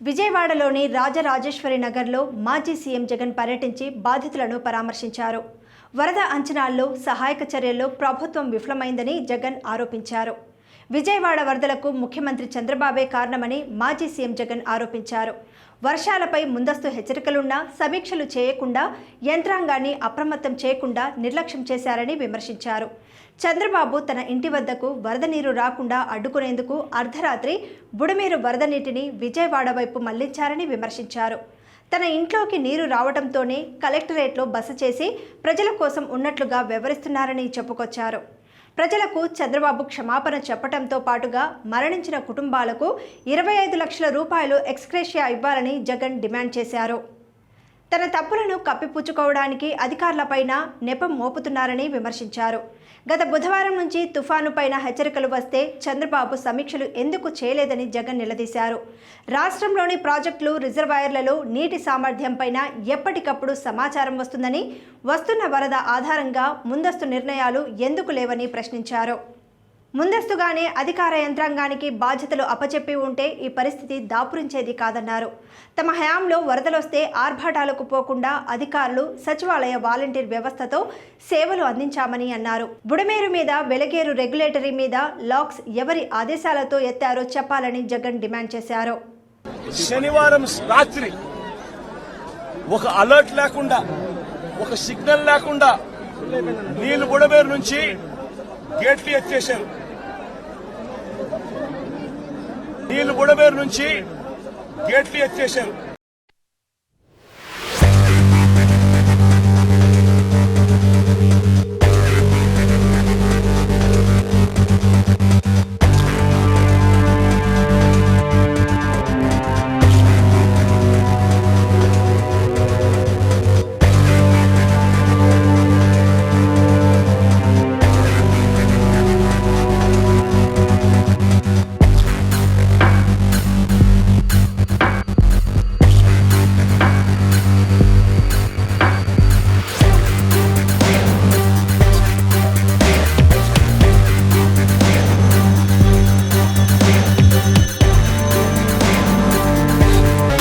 విజయవాడలోని రాజరాజేశ్వరి నగర్లో మాజీ సీఎం జగన్ పర్యటించి బాధితులను పరామర్శించారు. వరద అంచనాల్లో సహాయక చర్యల్లో ప్రభుత్వం విఫలమైందని జగన్ ఆరోపించారు. విజయవాడ వరదలకు ముఖ్యమంత్రి చంద్రబాబే కారణమని మాజీ సీఎం జగన్ ఆరోపించారు. వర్షాలపై ముందస్తు హెచ్చరికలున్నా సమీక్షలు చేయకుండా యంత్రాంగాన్ని అప్రమత్తం చేయకుండా నిర్లక్ష్యం చేశారని విమర్శించారు. చంద్రబాబు తన ఇంటి వద్దకు వరద నీరు రాకుండా అడ్డుకునేందుకు అర్ధరాత్రి బుడమేరు వరద నీటిని విజయవాడ వైపు మళ్లించారని విమర్శించారు. తన ఇంట్లోకి నీరు రావడంతోనే కలెక్టరేట్లో బస చేసి ప్రజల కోసం ఉన్నట్లుగా వ్యవహరిస్తున్నారని చెప్పుకొచ్చారు. ప్రజలకు చంద్రబాబు క్షమాపణ చెప్పడంతో పాటుగా మరణించిన కుటుంబాలకు 25 లక్షల రూపాయలు ఎక్స్గ్రేషియా ఇవ్వాలని జగన్ డిమాండ్ చేశారు. తన తప్పులను కప్పిపుచ్చుకోవడానికి అధికారులపైన నెపం మోపుతున్నారని విమర్శించారు. గత బుధవారం నుంచి తుఫాను పైన హెచ్చరికలు వస్తే చంద్రబాబు సమీక్షలు ఎందుకు చేయలేదని జగన్ నిలదీశారు. రాష్ట్రంలోని ప్రాజెక్టులు, రిజర్వాయర్లలో నీటి సామర్థ్యం పైన ఎప్పటికప్పుడు సమాచారం వస్తుందని, వస్తున్న వరద ఆధారంగా ముందస్తు నిర్ణయాలు ఎందుకు లేవని ప్రశ్నించారు. ముందస్తుగానే అధికార యంత్రాంగానికి బాధ్యతలు అప్పచెప్పి ఉంటే ఈ పరిస్థితి దాపురించేది కాదన్నారు. తమ హయాంలో వరదలొస్తే ఆర్భాటాలకు పోకుండా అధికారులు సచివాలయ వాలంటీర్ వ్యవస్థతో సేవలు అందించామని అన్నారు. బుడమేరు మీద వెలగేరు రెగ్యులేటరీ మీద లాక్స్ ఎవరి ఆదేశాలతో ఎత్తారో చెప్పాలని జగన్ డిమాండ్ చేశారు. శనివారం రాత్రి ఒక అలర్ట్ లేకుండా, ఒక సిగ్నల్ లేకుండా నీళ్లు బుడమేరు నుంచి గేట్లు ఎత్తేశారు. నీళ్లు బుడమేరు నుంచి గేట్లు ఎత్తేశారు.